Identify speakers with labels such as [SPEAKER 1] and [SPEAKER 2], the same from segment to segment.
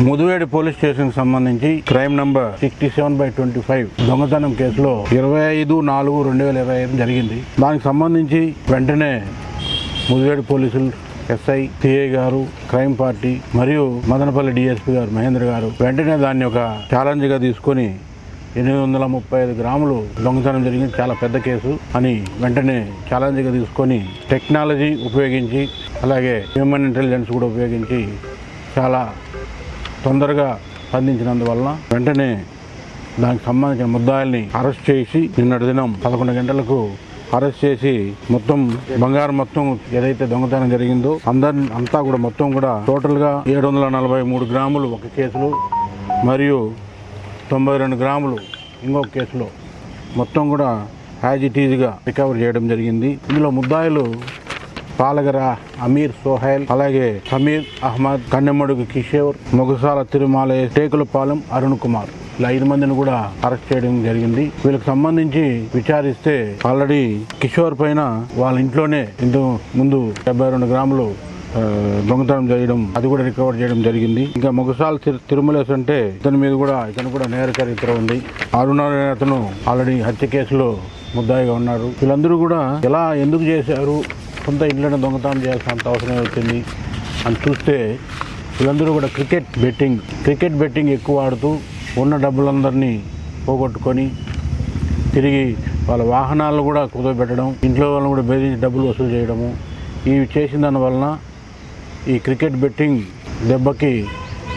[SPEAKER 1] ముదివేడి police station సంబంధించి crime number 67/25 దొంగతనం కేసులో 25/4/2025 జరిగింది. దానికి సంబంధించి వెంటనే ముదివేడి పోలీసులు ఎస్ఐ సిఐ గారు, క్రైమ్ పార్టీ మరియు మదనపల్లి డిఎస్పీ గారు మహేంద్ర గారు వెంటనే దాన్ని ఒక ఛాలెంజ్ గా తీసుకొని 835 గ్రాములు దొంగతనం జరిగింది, చాలా పెద్ద కేసు అని వెంటనే ఛాలెంజ్ గా తీసుకొని టెక్నాలజీ ఉపయోగించి అలాగే హ్యూమన్ ఇంటెలిజెన్స్ కూడా ఉపయోగించి చాలా తొందరగా స్పందించినందువలన వెంటనే దానికి సంబంధించిన ముద్దాయిల్ని అరెస్ట్ చేసి నిన్నటి దినం 11 గంటలకు అరెస్ట్ చేసి మొత్తం బంగారం మొత్తం ఏదైతే దొంగతనం జరిగిందో అంతా కూడా మొత్తం కూడా టోటల్గా 743 గ్రాములు ఒక కేసులో మరియు 92 గ్రాములు ఇంకొక కేసులో మొత్తం కూడా యాజ్ ఇట్ ఈజ్గా రికవర్ చేయడం జరిగింది. ఇందులో ముద్దాయిలు పాలగర అమీర్ సోహైల్, అలాగే సమీర్ అహ్మద్, కన్నెమ్మడుగు కిషోర్, మొగసాల తిరుమల, టేకులపాలెం అరుణ్ కుమార్, ఇలా 5 మందిని కూడా అరెస్ట్ చేయడం జరిగింది. వీళ్ళకి సంబంధించి విచారిస్తే ఆల్రెడీ కిషోర్ పైన వాళ్ళ ఇంట్లోనే ఇంతకు ముందు 72 గ్రాములు దొంగతనం చేయడం, అది కూడా రికవర్ చేయడం జరిగింది. ఇంకా మొగసాల తిరుమలేస్ అంటే ఇతను కూడా నేరచరిత్ర ఉంది. అరుణ అతను ఆల్రెడీ హత్య కేసులో ముద్దాయిగా ఉన్నారు. వీళ్ళందరూ కూడా ఎందుకు చేశారు, సొంత ఇంట్లోనే దొంగతనం చేయాల్సినంత అవసరం వచ్చింది అని చూస్తే వీళ్ళందరూ కూడా క్రికెట్ బెట్టింగ్ ఎక్కువ ఆడుతూ ఉన్న డబ్బులందరినీ పోగొట్టుకొని తిరిగి వాళ్ళ వాహనాలను కూడా కుదవబెట్టడం, ఇంట్లో వాళ్ళని కూడా బెదిరించి డబ్బులు వసూలు చేయడము, ఇవి చేసిన దానివలన ఈ క్రికెట్ బెట్టింగ్ దెబ్బకి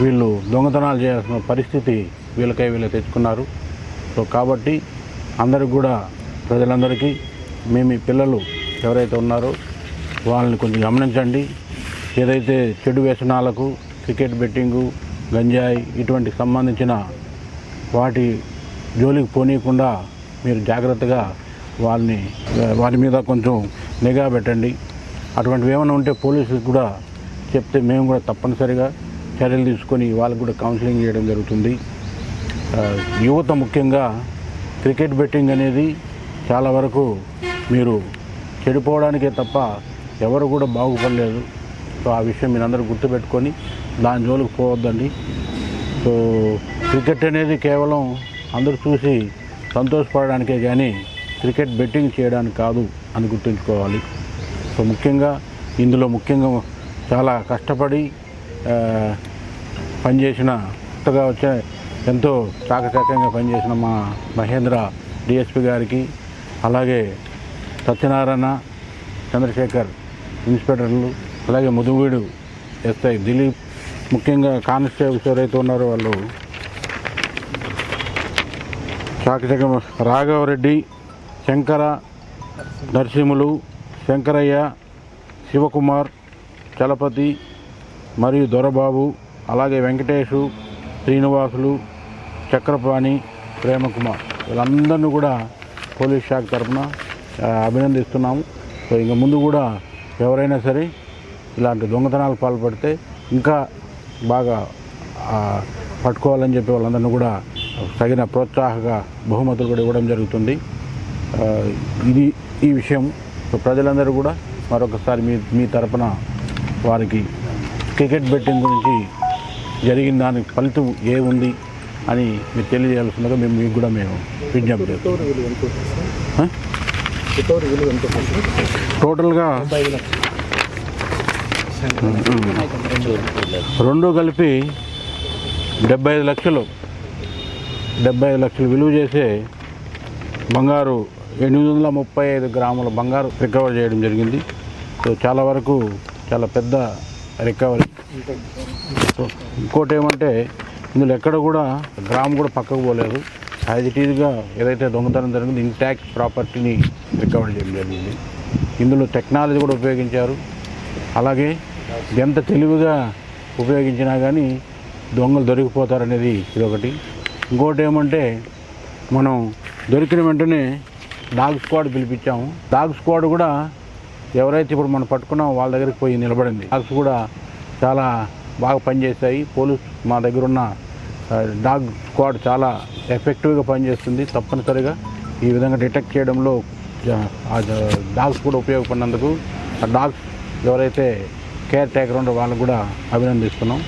[SPEAKER 1] వీళ్ళు దొంగతనాలు చేయాల్సిన పరిస్థితి వీళ్ళే తెచ్చుకున్నారు. సో కాబట్టి అందరికి కూడా ప్రజలందరికీ మీ పిల్లలు ఎవరైతే ఉన్నారో వాళ్ళని కొంచెం గమనించండి. ఏదైతే చెడు వ్యసనాలకు క్రికెట్ బెట్టింగు, గంజాయి ఇటువంటి సంబంధించిన వాటి జోలికి పోనీయకుండా మీరు జాగ్రత్తగా వారి మీద కొంచెం నిఘా పెట్టండి. అటువంటివి ఏమైనా ఉంటే పోలీసులకు కూడా చెప్తే మేము కూడా తప్పనిసరిగా చర్యలు తీసుకొని వాళ్ళకు కూడా కౌన్సిలింగ్ చేయడం జరుగుతుంది. యువత ముఖ్యంగా క్రికెట్ బెట్టింగ్ అనేది చాలా వరకు మీరు చెడిపోవడానికే తప్ప ఎవరు కూడా బాగుపడలేదు. సో ఆ విషయం మీరందరూ గుర్తుపెట్టుకొని దాని జోలికి పోవద్దండి. సో క్రికెట్ అనేది కేవలం అందరూ చూసి సంతోషపడడానికే కానీ క్రికెట్ బెట్టింగ్ చేయడానికి కాదు అని గుర్తుంచుకోవాలి. సో ఇందులో ముఖ్యంగా చాలా కష్టపడి పనిచేసిన కొత్తగా ఎంతో చాకచక్యంగా పనిచేసిన మా మహేంద్ర డిఎస్పీ గారికి, అలాగే సత్యనారాయణ, చంద్రశేఖర్ ఇన్స్పెక్టర్లు, అలాగే ముదువీడు ఎస్ఐ దిలీప్, ముఖ్యంగా కానిస్టేబుల్స్ ఎవరైతే ఉన్నారో వాళ్ళు చాకచక్యం రాఘవరెడ్డి, శంకర, నరసింహులు, శంకరయ్య, శివకుమార్, చలపతి మరియు దొరబాబు, అలాగే వెంకటేషు, శ్రీనివాసులు, చక్రపాణి, ప్రేమకుమార్, వీళ్ళందరినీ కూడా పోలీస్ శాఖ తరఫున అభినందిస్తున్నాము. సో ఇంకా ముందు కూడా ఎవరైనా సరే ఇలాంటి దొంగతనాలు పాల్పడితే ఇంకా బాగా పట్టుకోవాలని చెప్పి వాళ్ళందరినీ కూడా తగిన ప్రోత్సాహక బహుమతులు కూడా ఇవ్వడం జరుగుతుంది. ఈ విషయం ప్రజలందరూ కూడా మరొకసారి మీ తరపున వారికి క్రికెట్ బెట్టింగ్ గురించి జరిగిన దానికి ఫలితం ఏముంది అని మీరు తెలియజేయాల్సిందిగా మీకు కూడా మేము విజ్ఞప్తి చేస్తాం. టోటల్గా 2 కలిపి 75 లక్షలు విలువ చేసే బంగారు 835 గ్రాముల బంగారు రికవర్ చేయడం జరిగింది. సో చాలా వరకు చాలా పెద్ద రికవరీ. సో ఇంకోటి ఏమంటే ఇందులో ఎక్కడ కూడా గ్రాము కూడా పక్కకు పోలేదు. యాజ్ ఇట్ ఈజ్గా ఏదైతే దొంగతనం జరిగింది ఇంటాక్ట్ ప్రాపర్టీని రికవర్ చేయడం జరిగింది. ఇందులో టెక్నాలజీ కూడా ఉపయోగించారు. అలాగే ఎంత తెలివిగా ఉపయోగించినా కానీ దొంగలు దొరికిపోతారనేది ఇదొకటి. ఇంకోటి ఏమంటే మనం దొరికిన వెంటనే డాగ్ స్క్వాడ్ పిలిపించాము. డాగ్ స్క్వాడ్ కూడా ఎవరైతే ఇప్పుడు మనం పట్టుకున్నామో వాళ్ళ దగ్గరికి పోయి నిలబడింది. డాగ్స్ కూడా చాలా బాగా పనిచేస్తాయి. మా దగ్గర ఉన్న డాగ్ స్క్వాడ్ చాలా ఎఫెక్టివ్గా పనిచేస్తుంది. తప్పనిసరిగా ఈ విధంగా డిటెక్ట్ చేయడంలో డాగ్స్ కూడా ఉపయోగపడినందుకు ఆ డాగ్స్ ఎవరైతే కేర్ టేకర్ ఉండో వాళ్ళకు కూడా అభినందిస్తున్నాం.